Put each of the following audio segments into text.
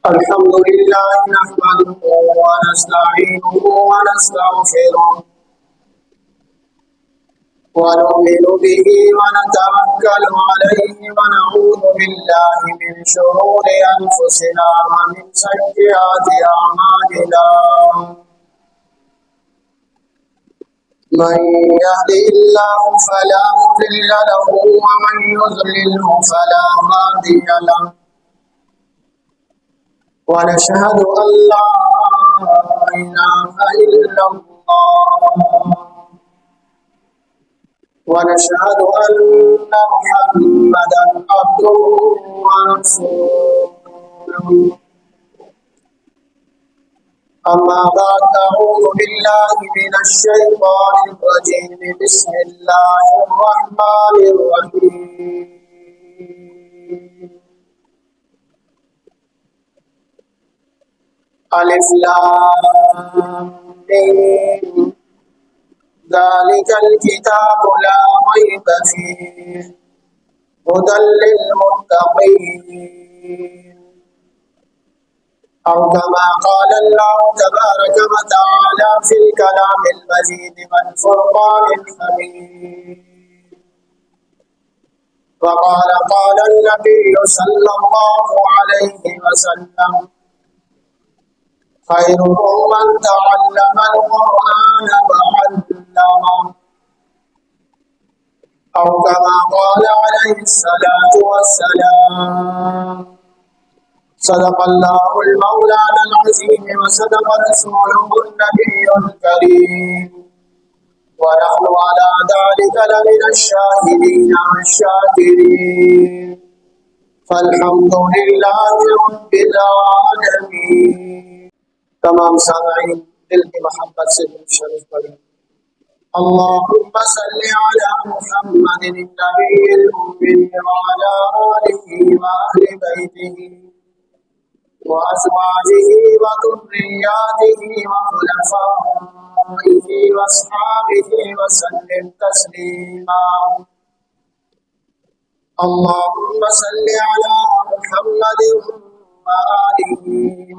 الحمد لله نحمده ونستعينه ونستغفره ونؤمن به ونتوكل عليه ونعوذ بالله من شرور أنفسنا ومن سيئات أعمالنا. من يهده الله فلا مضل له ومن يضلله فلا هادي له، ونشهد أن لا إله إلا الله، ونشهد أن محمدا عبده ورسوله. أما بعد، أعوذ بالله من الشيطان الرجيم. بسم الله الرحمن الرحيم. ألف لام ميم، ذلك الكتاب لا ريب فيه هدى للمتقين، أو كما قال الله تبارك وتعالى في الكلام المجيد والفرقان الحميد. وقال النبي صلى الله عليه وسلم: خيركم من تعلم القرآن وعلمه، أو كما قال عليه الصلاة والسلام. صدق الله المولانا العظيم وصدق رسوله النبي الكريم، ونحن على ذلك لمن الشاهدين والشاكرين، فالحمد لله رب العالمين. تمام سامعین دل کی محبت سے درود شریف پڑھیں. اللهم صل على محمد النبي الأمي وعلى آله وأهل بيته وأزواجه وذرياته وخلفائه وأصحابه وسلم تسليما. اللهم صل على محمد وآله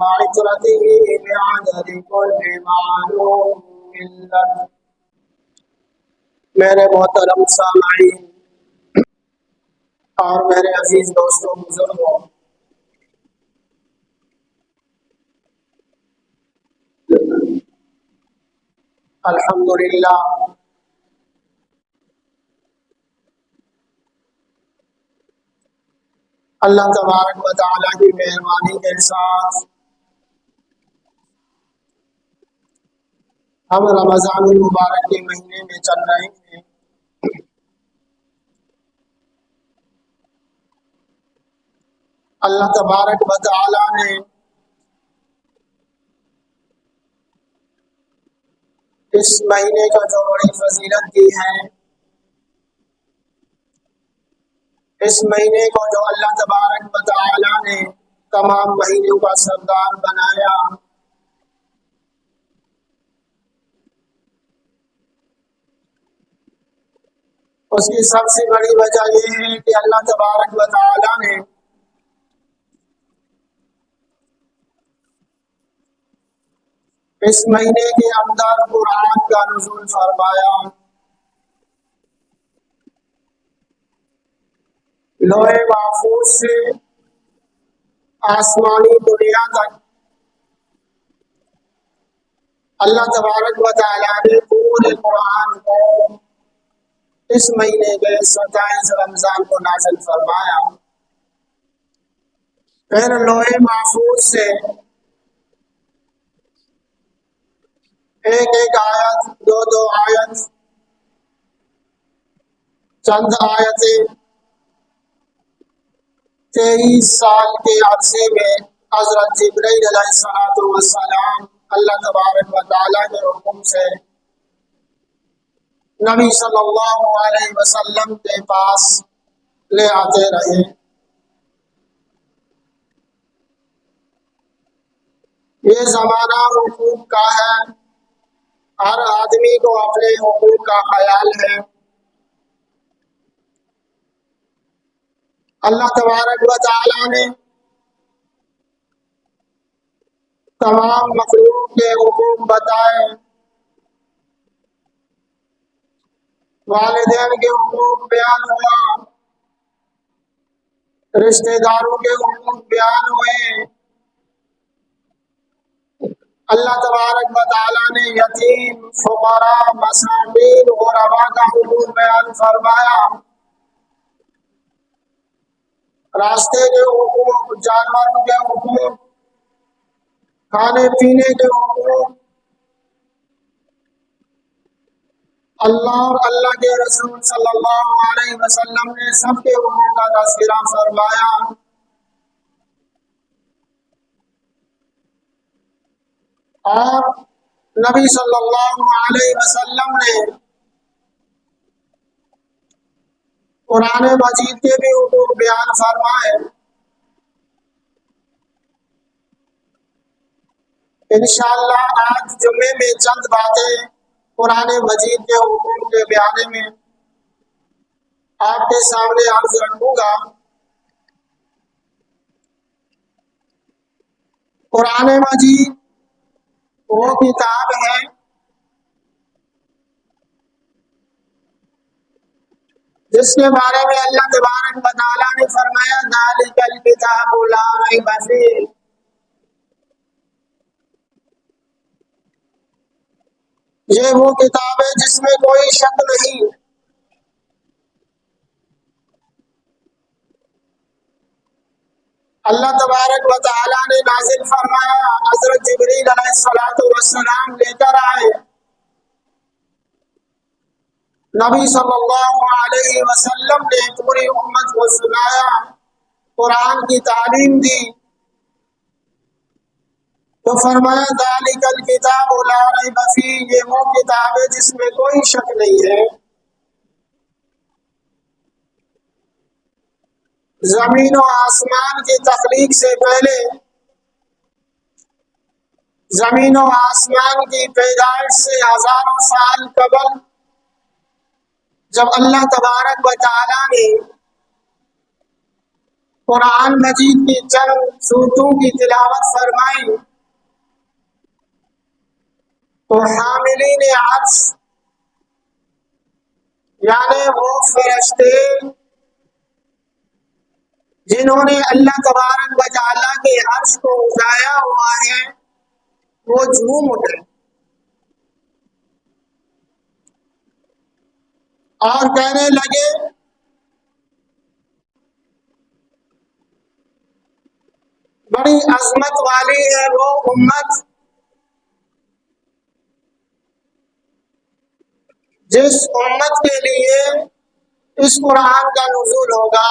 وعترته بعدد كل معلوم لك. میرے محترم سامعین اور میرے عزیز دوستوں بزرگوں، الحمدللہ اللہ تبارک و تعالیٰ کی مہربانی کے ساتھ ہم رمضان المبارک کے مہینے میں چل رہے ہیں. اللہ تبارک و تعالیٰ نے اس مہینے کا جو بڑی فضیلت دی ہے، اس مہینے کو جو اللہ تبارک و تعالیٰ نے تمام مہینوں کا سردار بنایا، اس کی سب سے بڑی وجہ یہ ہے کہ اللہ تبارک و تعالیٰ نے اس مہینے کے اندر قرآن کا نزول فرمایا. لوح محفوظ سے آسمانی دنیا تک اللہ تبارک و تعالیٰ نے پورے قرآن کو اس مہینے کے 27 رمضان کو نازل فرمایا. پھر لوح محفوظ سے ایک ایک آیت، دو آیت، چند آیتیں 23 سال کے عرصے میں حضرت جبرائیل علیہ السلام اللہ تبارک و تعالیٰ کے حکم سے نبی صلی اللہ علیہ وسلم کے پاس لے آتے رہے. یہ زمانہ حقوق کا ہے، ہر آدمی کو اپنے حقوق کا خیال ہے. اللہ تبارک و تعالیٰ نے تمام مخلوق کے حقوق بتائے، والدین کے حقوق بیان ہوا، رشتہ داروں کے حقوق بیان ہوئے، اللہ تبارک و تعالیٰ نے یتیم، فقراء، مساکین اور غربا کا حقوق بیان فرمایا، راستے کے حقوق، جانوروں کے حقوق، کھانے پینے کے حقوق، اللہ اور اللہ کے رسول صلی اللہ علیہ وسلم نے سب کے حقوق کا تذکرہ فرمایا، اور نبی صلی اللہ علیہ وسلم نے قرآن مجید کے بھی حقوق بیان فرمائے۔ انشاءاللہ آج جمعے میں چند باتیں قرآن مجید کے حقوق کے بیان میں آپ کے سامنے عرض رکھوں گا۔ قرآن مجید وہ کتاب ہے جس کے بارے میں اللہ تبارک و تعالیٰ نے فرمایا ذالک الکتاب لا ریب فیہ، یہ وہ کتاب ہے جس میں کوئی شک نہیں۔ اللہ تبارک و تعالیٰ نے نازل فرمایا، حضرت جبریل علیہ السلام لے کر آئے، نبی صلی اللہ علیہ وسلم نے پوری امت کو سنایا، قرآن کی تعلیم دی، تو فرمایا ذالک الکتاب لا ریب فیہ، یہ وہ کتاب ہے جس میں کوئی شک نہیں ہے۔ زمین و آسمان کی تخلیق سے پہلے، زمین و آسمان کی پیدائش سے ہزاروں سال قبل، جب اللہ تبارک و تعالیٰ نے قرآن مجید کی چند سورتوں کی تلاوت فرمائی تو حاملین عرش یعنی وہ فرشتے جنہوں نے اللہ تبارک و تعالیٰ کے عرش کو اٹھایا ہوا ہے وہ جھوم اٹھے اور کہنے لگے بڑی عظمت والی ہے وہ امت جس امت کے لیے اس قرآن کا نزول ہوگا،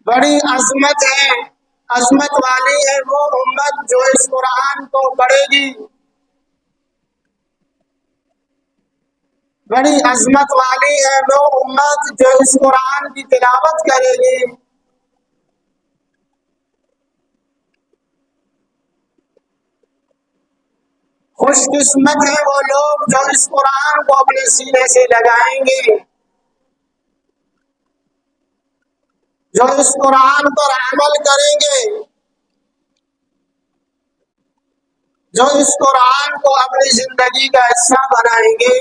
بڑی عظمت ہے، عظمت والی ہے وہ امت جو اس قرآن کو پڑھے گی، بڑی عظمت والی ہے وہ امت جو اس قرآن کی تلاوت کرے گی۔ خوش قسمت ہے وہ لوگ جو اس قرآن کو اپنے سینے سے لگائیں گے، جو اس قرآن پر عمل کریں گے، جو اس قرآن کو اپنی زندگی کا حصہ بنائیں گے،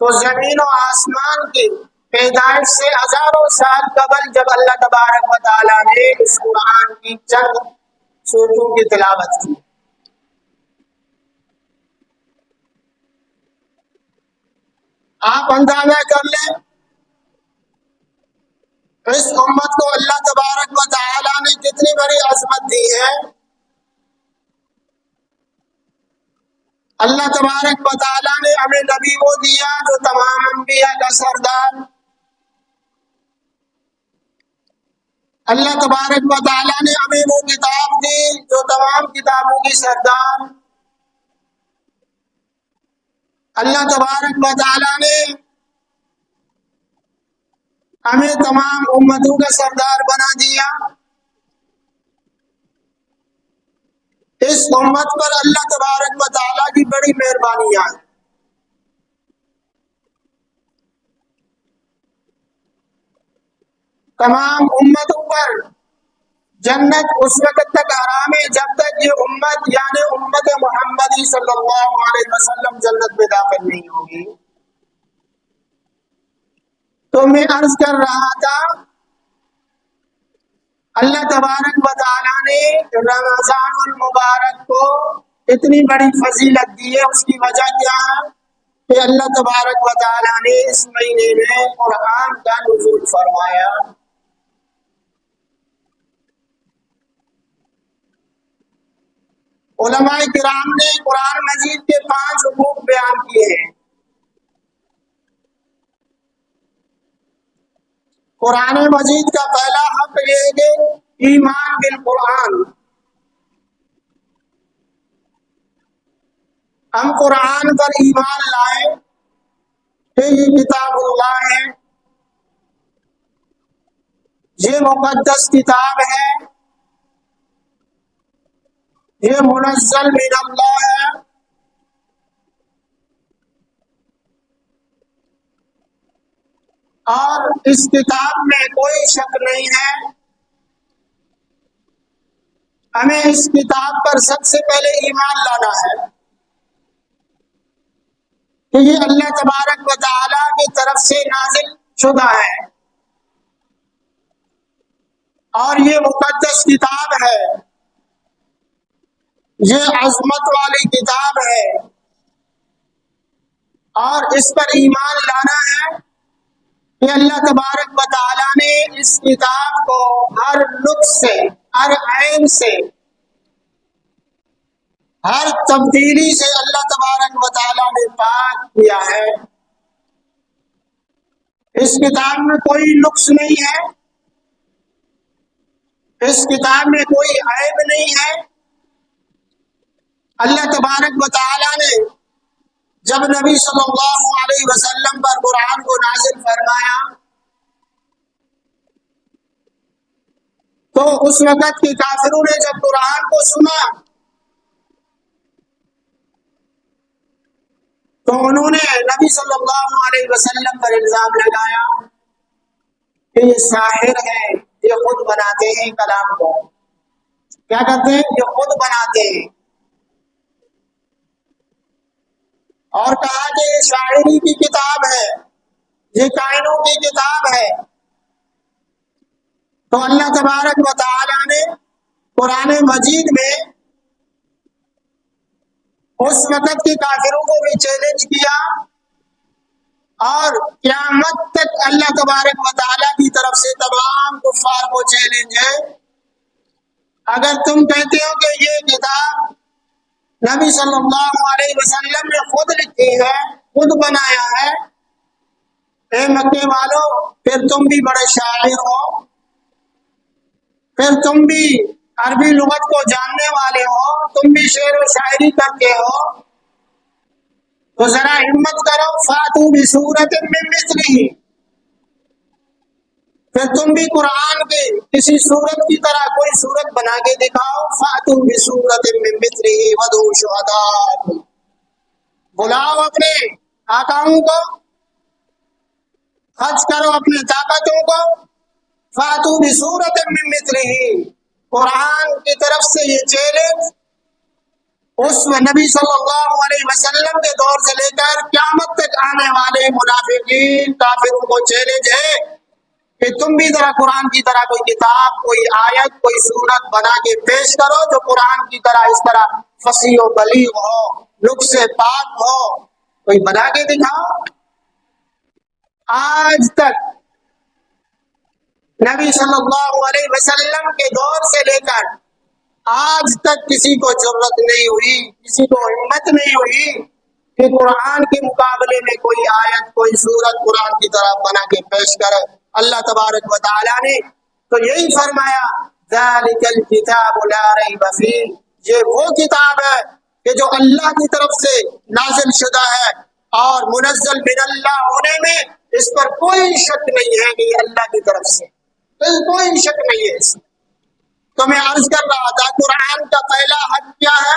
تو زمین و آسمان کی پیدائش سے ہزاروں سال قبل جب اللہ تبارک و تعالیٰ نے اس قرآن کی چند سورتوں کی تلاوت کی، آپ اندازہ کر لیں اس امت کو اللہ تبارک و تعالیٰ نے کتنی بڑی عظمت دی ہے۔ اللہ تبارک و تعالیٰ نے ہمیں نبی کو دیا جو تمام انبیاء کا سردار، اللہ تبارک و تعالیٰ نے ہمیں وہ کتاب دی جو تمام کتابوں کی سردار، اللہ تبارک و تعالیٰ نے ہمیں تمام امتوں کا سردار بنا دیا۔ اس امت پر اللہ تبارک و تعالیٰ کی بڑی مہربانیاں ہیں۔ تمام امتوں پر جنت اس وقت تک حرام ہے جب تک یہ امت یعنی امت محمدی صلی اللہ علیہ وسلم جنت میں داخل نہیں ہوگی۔ تو میں عرض کر رہا تھا اللہ تبارک و تعالیٰ نے رمضان المبارک کو اتنی بڑی فضیلت دی ہے، اس کی وجہ کیا ہے کہ اللہ تبارک و تعالیٰ نے اس مہینے میں قرآن کا نزول فرمایا۔ علماء کرام نے قرآن مجید کے 5 حقوق بیان کیے ہیں۔ قرآن مجید کا پہلا حق یہ ہے کہ ایمان بالقرآن، ہم قرآن پر ایمان لائیں کہ یہ کتاب اللہ ہے، یہ مقدس کتاب ہے، یہ منزل من اللہ ہے، اور اس کتاب میں کوئی شک نہیں ہے۔ ہمیں اس کتاب پر سب سے پہلے ایمان لانا ہے کہ یہ اللہ تبارک و تعالیٰ کی طرف سے نازل شدہ ہے اور یہ مقدس کتاب ہے، یہ عظمت والی کتاب ہے، اور اس پر ایمان لانا ہے کہ اللہ تبارک و تعالیٰ نے اس کتاب کو ہر نقص سے، ہر عیب سے، ہر تبدیلی سے اللہ تبارک و تعالیٰ نے پاک کیا ہے۔ اس کتاب میں کوئی نقص نہیں ہے، اس کتاب میں کوئی عیب نہیں ہے۔ اللہ تبارک و تعالیٰ نے جب نبی صلی اللہ علیہ وسلم پر قرآن کو نازل فرمایا تو اس وقت کے کافروں نے جب قرآن کو سنا تو انہوں نے نبی صلی اللہ علیہ وسلم پر الزام لگایا کہ یہ ساحر ہے، یہ خود بناتے ہیں کلام کو۔ کیا کرتے ہیں؟ یہ خود بناتے ہیں، اور کہا کہ یہ شاعری کی کتاب ہے، یہ کائنوں کی کتاب ہے۔ تو اللہ تبارک و تعالیٰ نے قرآن مجید میں اس وقت کے کافروں کو بھی چیلنج کیا، اور قیامت تک اللہ تبارک و تعالیٰ کی طرف سے تمام کفار کو چیلنج ہے، اگر تم کہتے ہو کہ یہ کتاب نبی صلی اللہ علیہ وسلم نے خود لکھی ہے، خود بنایا ہے، اے مکے والو پھر تم بھی بڑے شاعر ہو، پھر تم بھی عربی لغت کو جاننے والے ہو، تم بھی شعر و شاعری کرتے ہو، تو ذرا ہمت کرو، فاتو بسورۃ من مثلہ، پھر تم بھی قرآن کے کسی سورت کی طرح کوئی سورت بنا کے دکھاؤ، فاتو بسورۃ من مثلہ وادعوا شہداءکم، بلاؤ اپنے آقاؤں کو، خرچ کرو اپنے طاقتوں کو، فاتو بسورۃ من مثلہ، قرآن کی طرف سے یہ چیلنج اس نبی صلی اللہ علیہ وسلم کے دور سے لے کر قیامت تک آنے والے منافقین کافروں کو چیلنج ہے کہ تم بھی ذرا قرآن کی طرح کوئی کتاب، کوئی آیت، کوئی سورت بنا کے پیش کرو جو قرآن کی طرح اس طرح فصیح و بلیغ ہو، نقص سے پاک ہو، کوئی بنا کے دکھاؤ۔ آج تک نبی صلی اللہ علیہ وسلم کے دور سے لے کر آج تک کسی کو ضرورت نہیں ہوئی، کسی کو ہمت نہیں ہوئی کہ قرآن کے مقابلے میں کوئی آیت، کوئی سورت قرآن کی طرح بنا کے پیش کرے۔ اللہ تبارک و تعالیٰ نے تو یہی فرمایا، ذالک الکتاب لا ریب فیہ، یہ وہ کتاب ہے کہ جو اللہ کی طرف سے نازل شدہ ہے اور منزل من اللہ ہونے میں اس پر کوئی شک نہیں ہے کہ یہ اللہ کی طرف سے، کوئی شک نہیں ہے اس میں۔ تو میں عرض کر رہا تھا قرآن کا پہلا حق کیا ہے؟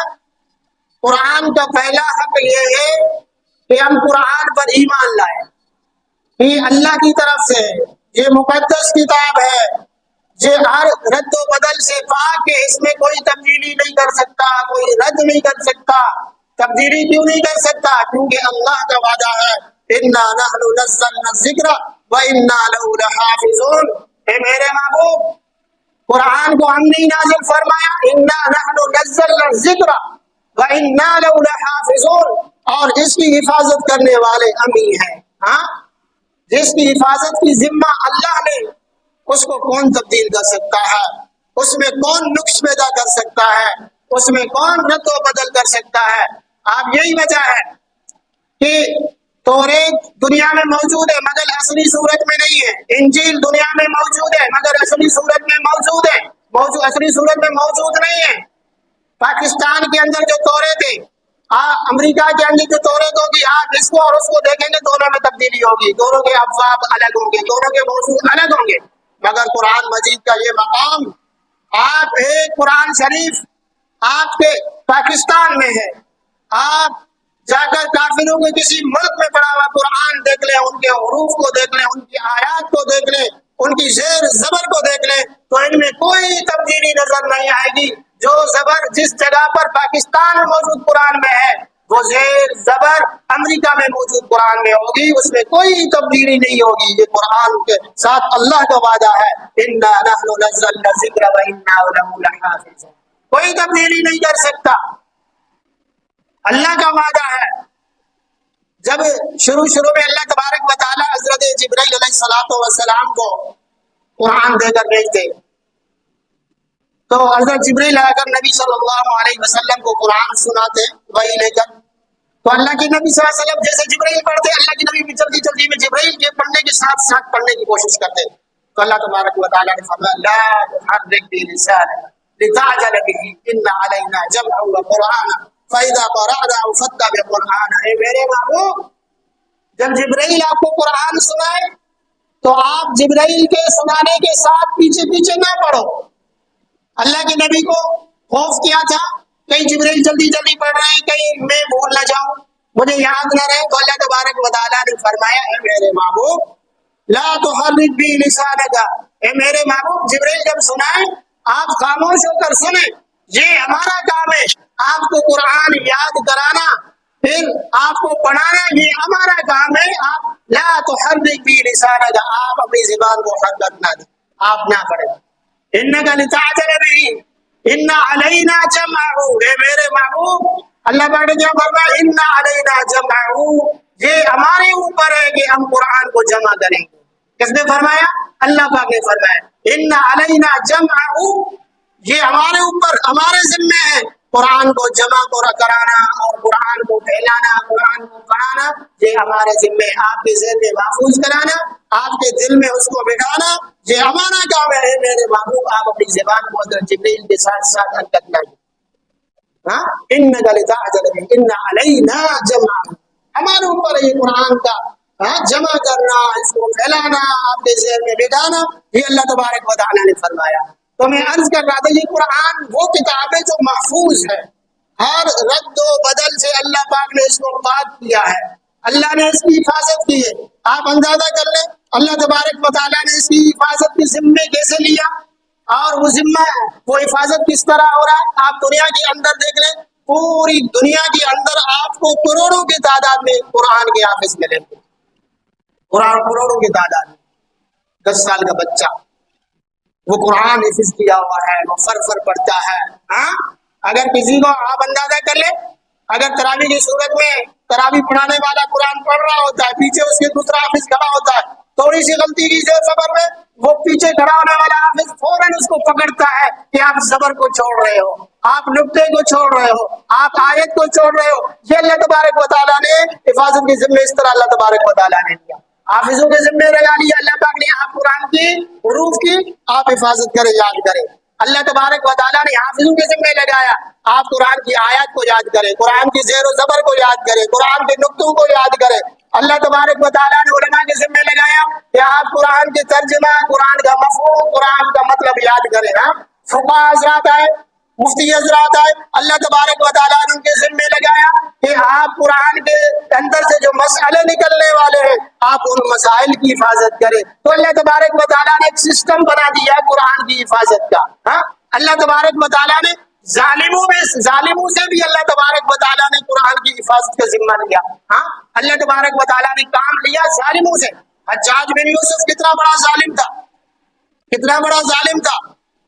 قرآن کا پہلا حق یہ ہے کہ ہم قرآن پر ایمان لائیں، یہ اللہ کی طرف سے، یہ مقدس کتاب ہے، یہ ہر رد و بدل سے پاک ہے، اس میں کوئی تبدیلی نہیں کر سکتا، کوئی رد نہیں کر سکتا۔ تبدیلی کیوں نہیں کر سکتا؟ کیونکہ اللہ کا وعدہ ہے انا نحن نزلنا الذکر وانا له لحافظون۔ اے میرے محبوب، قرآن کو ہم نے نازل فرمایا، انا نحن نزلنا الذکر وانا له لحافظون، اور اس کی حفاظت کرنے والے ہم ہی ہیں۔ ہاں، جس کی حفاظت کی ذمہ اللہ نے، اس کو کون تبدیل کر سکتا ہے؟ اس میں کون نقص پیدا کر سکتا ہے؟ اس میں کون رد و بدل کر سکتا ہے؟ آپ یہی وجہ ہے کہ توریت دنیا میں موجود ہے مگر اصلی صورت میں نہیں ہے، انجیل دنیا میں موجود ہے مگر اصلی صورت میں موجود ہے، اصلی صورت میں موجود نہیں ہے۔ پاکستان کے اندر جو توریت ہے، امریکہ کے اندر جو توریت ہوگی، آپ اس کو اور اس کو دیکھیں گے، دونوں میں تبدیلی ہوگی، دونوں کے ابواب الگ ہوں گے، دونوں کے موضوع الگ ہوں گے۔ مگر قرآن مجید کا یہ مقام، آپ ایک قرآن شریف آپ کے پاکستان میں ہے، آپ جا کر کافروں کے کسی ملک میں پڑا ہوا قرآن دیکھ لیں، ان کے حروف کو دیکھ لیں، ان کی آیات کو دیکھ لیں، ان کی زیر زبر کو دیکھ لیں، تو ان میں کوئی تبدیلی نظر نہیں آئے گی۔ جو زبر جس جگہ پر پاکستان میں موجود قرآن میں ہے، وہ زیر زبر امریکہ میں موجود قرآن میں ہوگی، اس میں کوئی تبدیلی نہیں ہوگی۔ یہ قرآن کے ساتھ اللہ کا وعدہ ہے، انا نحن نزلنا الذکر وانا له لحافظون، کوئی تبدیلی نہیں کر سکتا، اللہ کا وعدہ ہے۔ جب شروع میں اللہ تبارک و تعالیٰ حضرت جبرائیل علیہ السلام کو قرآن دے کر بھیجتے، تو حضرت جبرائیل آ کر نبی صلی اللہ علیہ وسلم کو قرآن سناتے وہی لے کر، تو اللہ کے نبی صلی اللہ علیہ وسلم جیسے جبرائیل پڑھتے، اللہ کے نبی بھی جلدی جلدی میں جبرائیل کے پڑھنے کے ساتھ ساتھ پڑھنے کی کوشش کرتے، تو اللہ تبارک و تعالیٰ نے فرمایا لا تحرک به لسانك لتعجل به ان علینا جمعه وقرآنه فإذا قرأناه فاتبع قرآنه۔ اے میرے محبوب، جب جبرائیل آپ کو قرآن سنائے تو آپ جبرائیل کے سنانے کے ساتھ پیچھے پیچھے نہ پڑھو۔ اللہ کے نبی کو خوف کیا تھا، کہیں جبرائیل جلدی جلدی پڑھ رہے ہیں، کہیں میں بھول نہ جاؤں، مجھے یاد نہ رہے، تو اللہ تبارک و تعالیٰ نے فرمایا اے میرے محبوب لا تحرک به لسانك، اے میرے محبوب جبرائیل جب سنائے آپ خاموش ہو کر سنیں، یہ ہمارا کام ہے، آپ کو قرآن یاد کرانا پھر آپ کو پڑھانا، یہ ہمارا کام ہے۔ آپ لا تحرک به لسانك، آپ اپنی زبان کو حرکت نہ دیں، آپ نہ پڑھیں، انك لتعجل به ان علینا جمعه، اے میرے محبوب اللہ پاک نے کیا فرمایا ان علینا جمعه، یہ ہمارے اوپر ہے کہ ہم قرآن کو جمع کریں گے۔ کس نے فرمایا؟ اللہ پاک نے فرمایا ان علینا جمعه، یہ ہمارے اوپر، ہمارے ذمہ ہے قرآن کو جمع کرانا اور قرآن کو پھیلانا، قرآن کو پڑھانا، یہ ہمارے ذمہ ہے، آپ کے ذہن میں محفوظ کرانا، آپ کے دل میں اس کو بٹھانا، یہ ہمارا کام ہے۔ میرے محبوب آپ اپنی زبان کو حضرت جبرائیل کے ساتھ ساتھ حرکت نہ دیں، انک لتعجل به ان علینا جمعه، ہمارے اوپر یہ قرآن کا جمع کرنا، اس کو پھیلانا، آپ کے ذہن میں بٹھانا، یہ اللہ تبارک و تعالیٰ نے فرمایا۔ تو میں عرض کر رہا تھا یہ قرآن وہ کتاب ہے جو محفوظ ہے، ہر رد و بدل سے اللہ پاک نے اس کو پاک کیا ہے، اللہ نے اس کی حفاظت کی ہے۔ آپ اندازہ کر لیں اللہ تبارک و تعالیٰ نے اس کی حفاظت کی ذمے کیسے لیا، اور وہ ذمہ وہ حفاظت کس طرح ہو رہا ہے۔ آپ دنیا کے اندر دیکھ لیں، پوری دنیا کے اندر آپ کو کروڑوں کی تعداد میں قرآن کے حافظ ملیں گے، قرآن کروڑوں کی تعداد میں۔ 10 سال کا بچہ وہ قرآن حفظ کیا ہوا ہے، وہ فر پڑھتا ہے۔ اگر کسی کو آپ اندازہ کر لیں، اگر تراویح کی صورت میں تراویح پڑھانے والا قرآن پڑھ رہا ہوتا ہے، پیچھے اس کے دوسرا حافظ کھڑا ہوتا ہے، تھوڑی سی غلطی کی زیر زبر میں وہ پیچھے کھڑا ہونے والا حافظ فوراً اس کو پکڑتا ہے کہ آپ زبر کو چھوڑ رہے ہو، آپ نقطے کو چھوڑ رہے ہو، آپ آیت کو چھوڑ رہے ہو۔ یہ اللہ تبارک و تعالیٰ نے حفاظت کے ذمے اس طرح اللہ تبارک و تعالیٰ نے دیا، حافظوں کے ذمے لگا لیا اللہ پاک نے، آپ قرآن کی حروف کی آپ حفاظت کریں، یاد کریں۔ اللہ تبارک و تعالیٰ نے حافظوں کے ذمے لگایا آپ قرآن کی آیات کو یاد کریں، قرآن کی زیر و زبر کو یاد کریں، قرآن کے نقطوں کو یاد کریں۔ اللہ تبارک و تعالیٰ نے علماء کے ذمے لگایا کہ آپ قرآن کے ترجمہ، قرآن کا مفہوم، قرآن کا مطلب یاد کریں۔ فقہاء حضرات آئے، مفتی حضرات آئے، اللہ تبارک و تعالیٰ نے ان کے ذمے لگایا کہ آپ قرآن کے اندر سے جو مسئلے نکلنے والے ہیں آپ ان مسائل کی حفاظت کریں. تو اللہ تبارک و تعالیٰ نے ایک سسٹم بنا دیا قرآن کی حفاظت کا. ہاں، اللہ تبارک و تعالیٰ نے ظالموں سے بھی اللہ تبارک و تعالیٰ نے قرآن کی حفاظت کا ذمہ لیا. ہاں، اللہ تبارک و تعالیٰ نے کام لیا ظالموں سے. حجاج بن یوسف کتنا بڑا ظالم تھا، کتنا بڑا ظالم تھا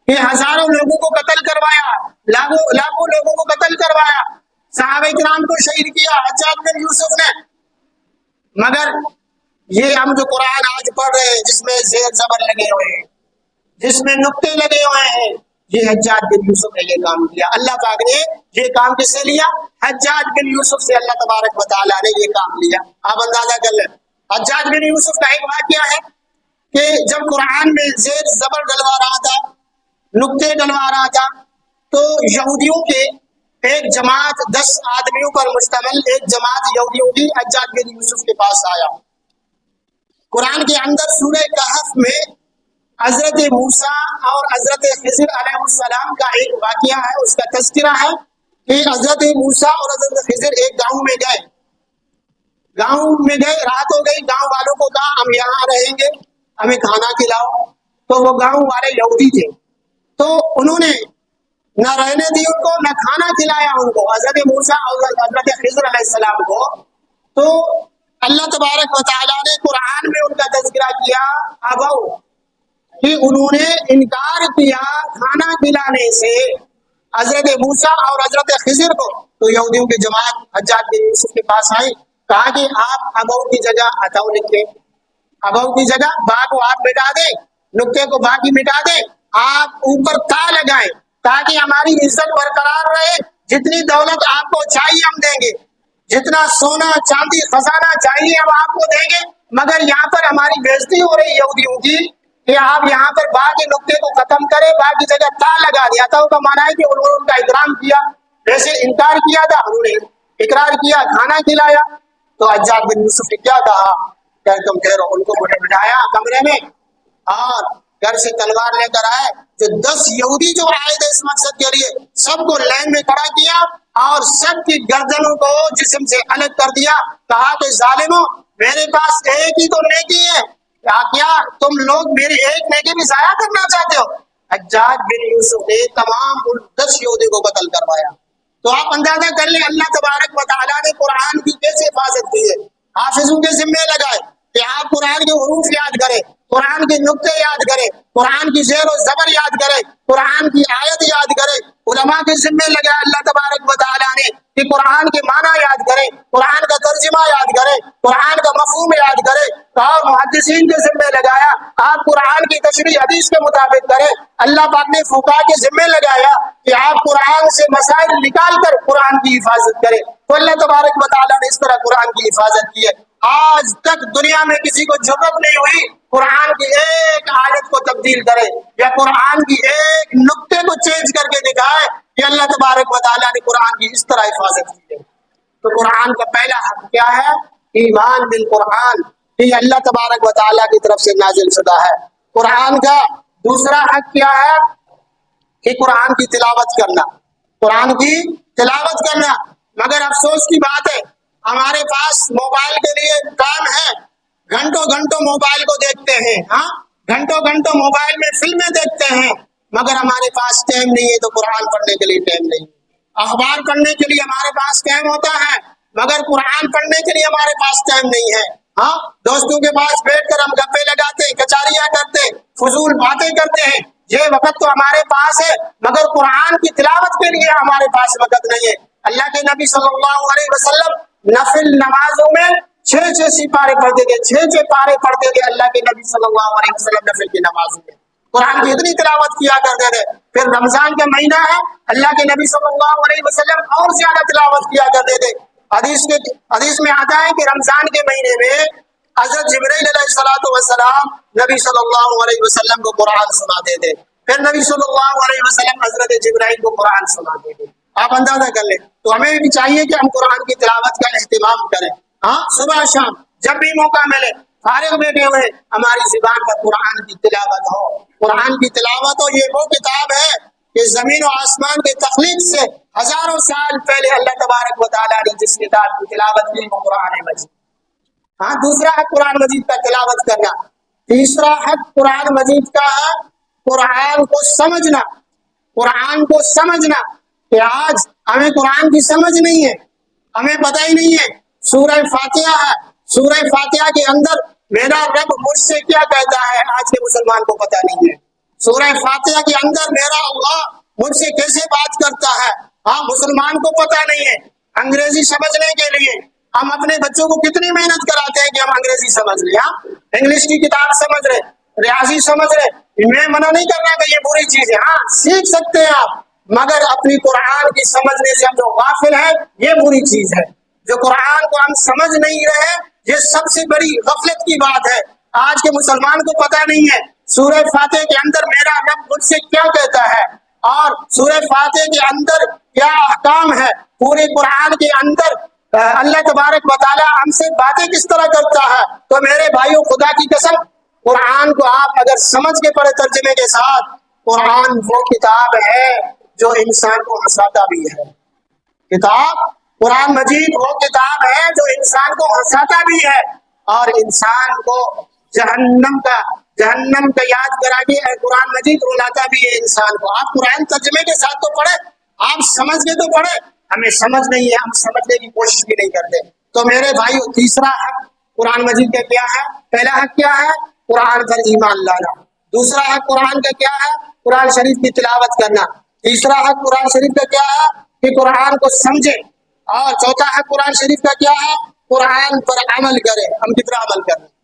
کہ ہزاروں لوگوں کو قتل کروایا، لاکھوں لوگوں کو قتل کروایا، صحابہ کرام کو شہید کیا حجاج بن یوسف نے. مگر یہ ہم جو قرآن آج پڑھ رہے ہیں جس میں زیر زبر لگے ہوئے ہیں، جس میں نقطے لگے ہوئے ہیں، یہ حجاج بن یوسف نے یہ کام کیا. اللہ پاک نے یہ کام کس سے لیا؟ حجاج بن یوسف سے اللہ تبارک و تعالیٰ نے یہ کام لیا. آپ اندازہ کر لیں. حجاج بن یوسف کا ایک واقعہ ہے کہ جب قرآن میں زیر زبر ڈلوا رہا تھا، نقطے ڈلوا رہا تھا، تو یہودیوں کے ایک جماعت 10 آدمیوں پر مشتمل ایک جماعت یہودیوں کی حجاج بن یوسف کے پاس آیا. قرآن کے اندر سورہ کہف میں حضرت موسیٰ اور حضرت خضر علیہ السلام کا ایک واقعہ ہے، اس کا تذکرہ ہے کہ حضرت موسیٰ اور حضرت خضر ایک گاؤں میں گئے، رات ہو گئی. گاؤں والوں کو کہا ہم یہاں رہیں گے، ہمیں کھانا کھلاؤ. تو وہ گاؤں والے یہودی تھے، تو انہوں نے نہ رہنے دی ان کو، نہ کھانا کھلایا ان کو، حضرت موسیٰ اور حضرت خضر علیہ السلام کو. تو اللہ تبارک و تعالیٰ نے قرآن میں ان کا تذکرہ کیا ابو کہ انہوں نے انکار کیا کھانا کھلانے سے حضرت موسیٰ اور حضرت خضر کو. تو یہودیوں کی جماعت حجاج بن یوسف کے پاس آئی، کہا کہ آپ ابو کی جگہ اتو لکھیں، ابو کی جگہ با کو آپ مٹا دیں، نقطے کو با کی مٹا دیں، آپ اوپر تا لگائیں تاکہ ہماری عزت برقرار رہے. جتنی دولت آپ کو چاہیے ہم دیں گے، جتنا سونا چاندی خزانہ چاہیے ہم آپ کو دیں گے، مگر یہاں پر ہماری بےزتی ہو رہی یہودیوں کی کہ آپ یہاں پر با کے نقطے کو ختم کریں، با کی جگہ تا لگا دیا. تو کا مانا ہے کہ انہوں نے ان کا اکرام کیا، جیسے انکار کیا تھا انہوں نے اقرار کیا، کھانا کھلایا. تو حجاج بن یوسف نے کیا کہا کہ تم کہہ رہو، ان کو بٹھایا کمرے میں اور گھر سے تلوار لے کر آئے. جو 10 یہودی جو آئے تھے اس مقصد کے لیے، سب کو لائن میں کھڑا کیا اور سب کی گردنوں کو جسم سے الگ کر دیا. کہا کہ ظالموں، میرے پاس ایک ہی تو نیکی ہے، کیا تم لوگ میری ایک نیکی بھی ضائع کرنا چاہتے ہو؟ حجاج بن یوسف نے تمام 10 یہودی کو قتل کروایا. تو آپ اندازہ کر لیں اللہ تبارک و تعالیٰ نے قرآن کی کیسے حفاظت کی ہے. حافظوں کے ذمے لگائے کہ آپ قرآن کے حروف یاد کریں، قرآن کے نقطے یاد کریں، قرآن کی زیر و زبر یاد کریں، قرآن کی آیت یاد کریں. علماء کے ذمے لگائے اللہ تبارک و تعالیٰ نے کہ قرآن کے معنی یاد کریں، قرآن کا ترجمہ یاد کریں، قرآن کا مفہوم یاد کریں. اور محدثین کے ذمے لگایا آپ قرآن کی تشریح حدیث کے مطابق کریں. اللہ پاک نے فقہاء کے ذمے لگایا کہ آپ قرآن سے مسائل نکال کر قرآن کی حفاظت کریں. تو اللہ تبارک و تعالیٰ نے اس طرح قرآن کی حفاظت کی ہے. آج تک دنیا میں کسی کو ضرورت نہیں ہوئی قرآن کی ایک آیت کو تبدیل کرے یا قرآن کی ایک نقطے کو چینج کر کے دکھائے کہ اللہ تبارک و تعالیٰ نے قرآن کی اس طرح حفاظت کی ہے. تو قرآن کا پہلا حق کیا ہے؟ ایمان بالقرآن، یہ اللہ تبارک و تعالیٰ کی طرف سے نازل شدہ ہے. قرآن کا دوسرا حق کیا ہے کہ قرآن کی تلاوت کرنا، قرآن کی تلاوت کرنا. مگر افسوس کی بات ہے ہمارے پاس موبائل کے لیے کام ہے، گھنٹوں گھنٹوں موبائل کو دیکھتے ہیں، ہاں گھنٹوں گھنٹوں موبائل میں فلمیں دیکھتے ہیں، مگر ہمارے پاس ٹائم نہیں ہے تو قرآن پڑھنے کے لیے ٹائم نہیں. اخبار پڑھنے کے لیے ہمارے پاس ٹائم ہوتا ہے مگر قرآن پڑھنے کے لیے ہمارے پاس ٹائم نہیں ہے. ہاں دوستوں کے پاس بیٹھ کر ہم گپے لگاتے، کچاریاں کرتے، فضول باتیں کرتے ہیں، یہ وقت تو ہمارے پاس ہے مگر قرآن کی تلاوت کے لیے ہمارے پاس وقت نہیں ہے. اللہ کے نبی صلی اللہ علیہ وسلم نفل نمازوں میں 6 سپارے پڑھتے تھے، 6 پارے پڑھتے تھے اللہ کے نبی صلی اللہ علیہ وسلم نفل کی نمازوں میں. قرآن کی اتنی تلاوت کیا کرتے تھے. پھر رمضان کا مہینہ ہے، اللہ کے نبی صلی اللہ علیہ وسلم اور زیادہ تلاوت کیا کرتے تھے. حدیث میں آتا ہے کہ رمضان کے مہینے میں حضرت جبرائیل علیہ السلام نبی صلی اللہ علیہ وسلم کو قرآن سناتے تھے. پھر نبی صلی اللہ علیہ وسلم حضرت جبرائیل کو قرآن سناتے تھے. آپ اندازہ کر لیں. تو ہمیں بھی چاہیے کہ ہم قرآن کی تلاوت کا اہتمام کریں. ہاں صبح شام جب بھی موقع ملے فارغ بیٹھے ہوئے ہماری زبان پر قرآن کی تلاوت ہو. قرآن کی تلاوت ہو، یہ وہ کتاب ہے کہ زمین و آسمان کے تخلیق سے ہزاروں سال پہلے اللہ تبارک و تعالیٰ نے جس کتاب کی تلاوت کی وہ قرآن مجید. ہاں، دوسرا حق قرآن مجید کا تلاوت کرنا. تیسرا حق قرآن مجید کا ہے قرآن کو سمجھنا. قرآن کو سمجھنا کہ آج ہمیں قرآن کی سمجھ نہیں ہے، ہمیں پتہ ہی نہیں ہے. سورہ فاتحہ ہے، سورہ فاتحہ کے اندر میرا رب مجھ سے کیا کہتا ہے آج کے مسلمان کو پتہ نہیں ہے. سورہ فاتحہ کے اندر میرا اللہ مجھ سے کیسے بات کرتا ہے ہاں مسلمان کو پتہ نہیں ہے. انگریزی سمجھنے کے لیے ہم اپنے بچوں کو کتنی محنت کراتے ہیں کہ ہم انگریزی سمجھ لیں. ہاں، انگلش کی کتاب سمجھ رہے، ریاضی سمجھ رہے. میں منع نہیں کر رہا کہ یہ بری چیز ہے، ہاں سیکھ سکتے ہیں آپ، مگر اپنی قرآن کی سمجھنے سے ہم جو غافل ہیں یہ بری چیز ہے. جو قرآن کو ہم سمجھ نہیں رہے یہ سب سے بڑی غفلت کی بات ہے. آج کے مسلمان کو پتہ نہیں ہے سورہ فاتحہ کے اندر میرا رب مجھ سے کیا کہتا ہے اور سورہ فاتحہ کے اندر کیا احکام ہے. پورے قرآن کے اندر اللہ تبارک و تعالیٰ ہم سے باتیں کس طرح کرتا ہے. تو میرے بھائیوں، خدا کی قسم، قرآن کو آپ اگر سمجھ کے پڑھے ترجمے کے ساتھ، قرآن وہ کتاب ہے جو انسان کو ہنساتا بھی ہے. کتاب قرآن مجید وہ کتاب ہے جو انسان کو ہنساتا بھی ہے اور انسان کو جہنم کا یاد کرا کے قرآن مجید رلاتا بھی ہے انسان کو. آپ قرآن ترجمے کے ساتھ تو پڑھے، آپ سمجھ کے تو پڑھے. ہمیں سمجھ نہیں ہے، ہم سمجھنے کی کوشش بھی نہیں کرتے. تو میرے بھائی، تیسرا حق قرآن مجید کا کیا ہے؟ پہلا حق کیا ہے؟ قرآن پر ایمان لانا. دوسرا حق قرآن کا کیا ہے؟ قرآن شریف کی تلاوت کرنا. تیسرا حق قرآن شریف کا کیا ہے؟ کہ قرآن کو سمجھے. اور چوتھا حق قرآن شریف کا کیا ہے؟ قرآن پر عمل کرے. ہم کتنا عمل کر رہے ہیں؟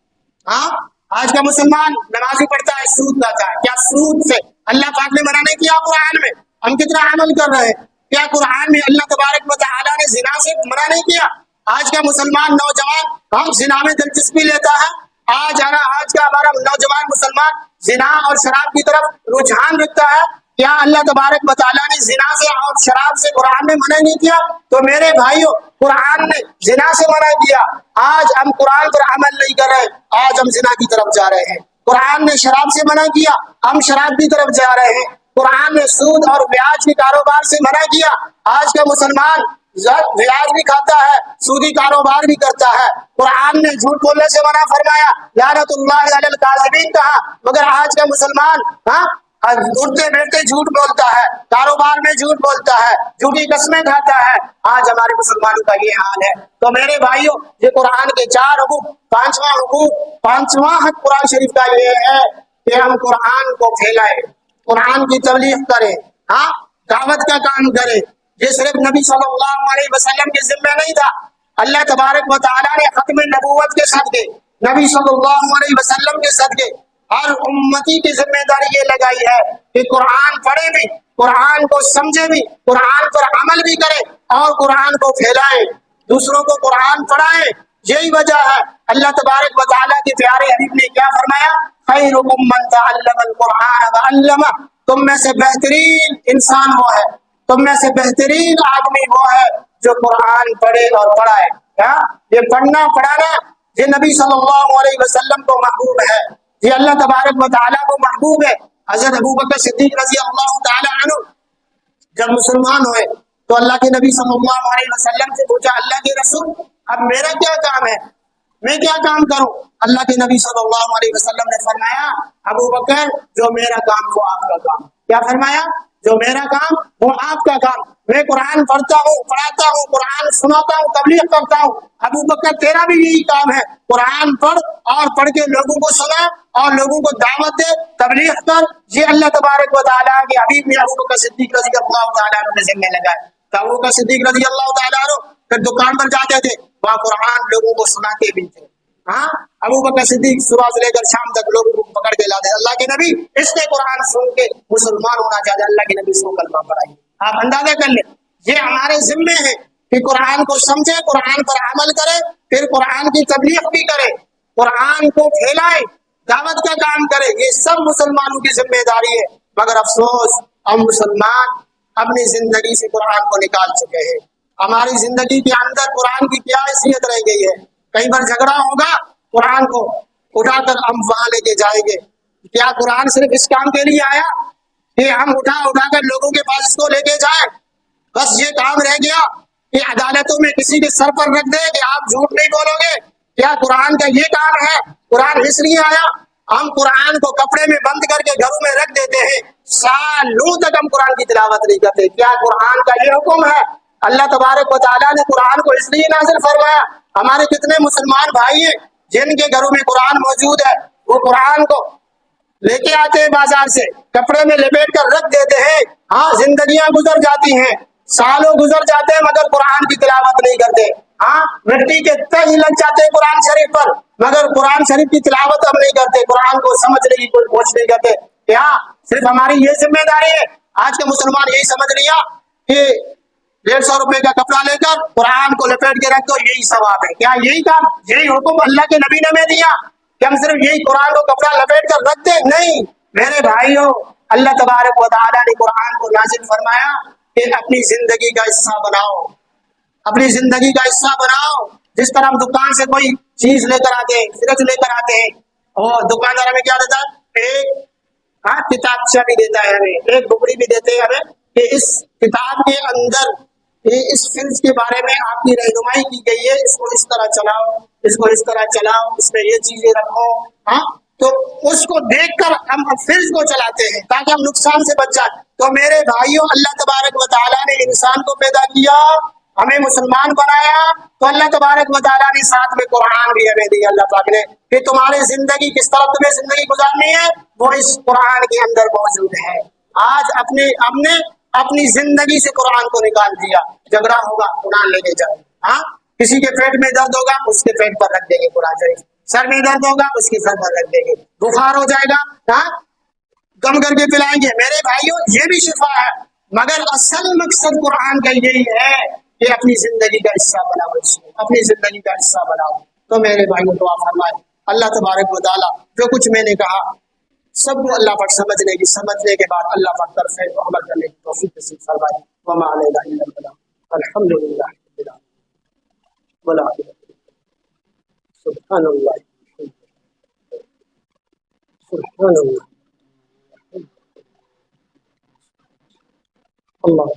ہاں، آج کا مسلمان نمازی پڑھتا ہے، سود لاتا ہے. کیا سود سے اللہ پاک نے منع نہیں کیا قرآن میں؟ ہم کتنا عمل کر رہے ہیں؟ کیا قرآن میں اللہ تبارک و تعالیٰ نے زنا سے منع نہیں کیا؟ آج کا مسلمان نوجوان ہم زنا میں دلچسپی لیتا ہے. آج کا ہمارا نوجوان مسلمان زنا اور شراب کی طرف رجحان رکھتا ہے. کیا اللہ تبارک و تعالیٰ نے زنا سے اور شراب سے قرآن میں منع نہیں کیا؟ تو میرے بھائیوں، قرآن نے زنا سے منع کیا. آج ہم قرآن پر عمل نہیں کر رہے، آج ہم زنا کی طرف جا رہے ہیں. قرآن نے شراب سے منع کیا، ہم شراب کی طرف جا رہے ہیں. قرآن نے سود اور بیاج کے کاروبار سے منع کیا. آج کا مسلمان بیاج بھی کھاتا ہے، سودی کاروبار بھی کرتا ہے. قرآن نے جھوٹ بولنے سے منع فرمایا، لعنت اللہ علی الکاذبین کہا، مگر آج کا مسلمان اٹھتے بیٹھتے جھوٹ بولتا ہے، کاروبار میں جھوٹ بولتا ہے، جھوٹی قسمیں کھاتا ہے. آج ہمارے مسلمانوں کا یہ حال ہے. تو میرے بھائیوں، یہ قرآن کے 4 حقوق، پانچواں حق قرآن شریف کا یہ ہے کہ ہم قرآن کو پھیلائیں، قرآن کی تبلیغ کریں، ہاں دعوت کا کام کریں. یہ صرف نبی صلی اللہ علیہ وسلم کے ذمہ نہیں تھا. اللہ تبارک و تعالیٰ نے ختم نبوت کے صدقے، نبی صلی اللہ علیہ وسلم کے صدقے ہر امتی کی ذمہ داری یہ لگائی ہے کہ قرآن پڑھے بھی، قرآن کو سمجھے بھی، قرآن پر عمل بھی کرے اور قرآن کو پھیلائے، دوسروں کو قرآن پڑھائے. یہی وجہ ہے اللہ تبارک و تعالیٰ کے پیارے حبیب نے کیا فرمایا؟ خیرکم من تعلم القرآن وعلمہ. تم میں سے بہترین انسان وہ ہے، تم میں سے بہترین آدمی وہ ہے جو قرآن پڑھے اور پڑھائے. یہ پڑھنا پڑھانا یہ نبی صلی اللہ علیہ وسلم کو محبوب ہے، یہ اللہ تبارک و تعالیٰ کو محبوب ہے. حضرت ابوبکر صدیق رضی اللہ تعالیٰ عنہ جب مسلمان ہوئے تو اللہ کے نبی صلی اللہ علیہ وسلم سے پوچھا، اللہ کے رسول اب میرا کیا کام ہے، میں کیا کام کروں؟ اللہ کے نبی صلی اللہ علیہ وسلم نے فرمایا، ابوبکر جو میرا کام وہ آپ کا کام. کیا فرمایا؟ جو میرا کام وہ آپ کا کام. میں قرآن پڑھتا ہوں، پڑھاتا ہوں، قرآن سناتا ہوں، تبلیغ کرتا ہوں. ابوبکر تیرا بھی یہی کام ہے، قرآن پڑھ اور پڑھ کے لوگوں کو سنا اور لوگوں کو دعوت دے، تبلیغ کر. یہ اللہ تبارک و تعالیٰ کے حبیب نے ابوبکر صدیق رضی اللہ تعالیٰ عنہ کے ذمہ لگائے. تو ابوبکر صدیق رضی اللہ تعالیٰ عنہ پھر دکان پر جاتے تھے، وہاں قرآن لوگوں کو سناتے بھی تھے. ہاں، ابوبکر صدیق صبح سے لے کر شام تک لوگوں کو پکڑ کے لاتے. اللہ کے نبی اس نے قرآن سن کے مسلمان ہونا چاہتے، اللہ کے نبی سو کلمہ پڑھائیے. آپ اندازہ کر لیں، یہ ہمارے ذمے ہے کہ قرآن کو سمجھے، قرآن پر عمل کرے، پھر قرآن کی تبلیغ بھی کرے، قرآن کو پھیلائے، دعوت کا کام کرے. یہ سب مسلمانوں کی ذمہ داری ہے. مگر افسوس ہم مسلمان اپنی زندگی سے قرآن کو نکال چکے ہیں. ہماری زندگی کے اندر قرآن کی کیا حیثیت رہ گئی ہے؟ کئی بار جھگڑا ہوگا، قرآن کو اٹھا کر ہم وہاں لے کے جائیں گے. کیا قرآن صرف اس کام کے لیے آیا؟ کہ ہم اٹھا اٹھا کر لوگوں کے پاس اس کو لے کے جائیں، بس یہ کام رہ گیا کہ عدالتوں میں کسی کے سر پر رکھ دے کہ آپ جھوٹ نہیں بولو گے. کیا قرآن کا یہ کام ہے؟ قرآن اس لیے آیا. ہم قرآن کو کپڑے میں بند کر کے گھروں میں رکھ دیتے ہیں، سالوں تک ہم قرآن کی تلاوت نہیں کرتے. کیا قرآن کا یہ حکم ہے؟ اللہ تبارک و تعالیٰ نے قرآن کو اس لیے نازل فرمایا. ہمارے کتنے مسلمان بھائی ہیں جن کے گھروں میں قرآن موجود ہے، وہ قرآن کو لے کے آتے ہیں بازار سے، کپڑے میں لپیٹ کر رکھ دیتے ہیں. ہاں، زندگیاں گزر جاتی ہیں، سالوں گزر جاتے ہیں، مگر قرآن کی تلاوت نہیں کرتے. ہاں، مٹی کے تگ لگ جاتے ہیں قرآن شریف پر، مگر قرآن شریف کی تلاوت ہم نہیں کرتے، قرآن کو سمجھنے کی کوئی کوشش نہیں کرتے. کیا صرف ہماری یہ ذمہ داری ہے؟ آج کا مسلمان یہی سمجھ لیا کہ 150 روپے کا کپڑا لے کر قرآن کو لپیٹ کے رکھ دو، یہی ثواب ہے. کیا یہی کام، یہی حکم اللہ کے نبی نے ہمیں دیا کہ ہم صرف یہی قرآن کو کپڑا لپیٹ کر رکھ دیں؟ نہیں میرے بھائیوں، اللہ تبارک و تعالیٰ نے قرآن کو نازل فرمایا کہ اپنی زندگی کا حصہ بناؤ، اپنی زندگی کا حصہ بناؤ. جس طرح ہم دکان سے کوئی چیز لے کر آتے ہیں، فرج لے کر آتے ہیں، اور دکاندار ہمیں کیا دیتا ہے؟ ایک کتابچہ بھی دیتا ہے، ہمیں ایک بکڑی بھی دیتے ہیں ہمیں کہ اس کتاب کے اندر اس فرج کے بارے میں آپ کی رہنمائی کی گئی ہے، اس کو اس طرح چلاؤ، اس کو اس طرح چلاؤ، اس میں یہ چیزیں رکھو. ہاں، تو اس کو دیکھ کر ہم فرض کو چلاتے ہیں تاکہ ہم نقصان سے بچ جائیں. تو میرے بھائیوں، اللہ تبارک و تعالیٰ نے انسان کو پیدا کیا، ہمیں مسلمان بنایا، تو اللہ تبارک و تعالیٰ نے ساتھ میں قرآن بھی ہمیں دیا. اللہ پاک نے کہ تمہاری زندگی کس طرح تمہیں زندگی گزارنی ہے وہ اس قرآن کے اندر موجود ہے. آج ہم نے اپنی زندگی سے قرآن کو نکال دیا. جھگڑا ہوگا قرآن لے کے جاؤ. ہاں، کسی کے پیٹ میں درد ہوگا اس کے پیٹ پر رکھ دیں گے قرآن شریف، سر میں درد ہوگا اس کی سر پر رکھ دیں گے، بخار ہو جائے گا ہاں کم کر کے پلائیں گے. میرے بھائیوں، یہ بھی شفا ہے، مگر اصل مقصد قرآن کا یہی ہے کہ اپنی زندگی کا حصہ بناؤ، اس کو اپنی زندگی کا حصہ بناؤ. تو میرے بھائیوں، دعا فرمائے اللہ تبارک و تعالیٰ جو کچھ میں نے کہا سب کو اللہ پر سمجھنے کے بعد اللہ پر طرف سے عمل کرنے کی توفیق نصیب فرمائے. وما علینا الا البلاغ، الحمدللہ رب العالمین، والعاقبۃ سبحان اللہ، سبحان اللہ، اللہ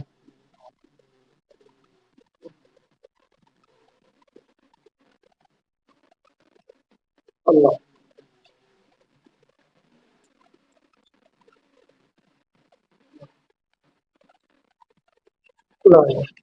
اللہ اللہ.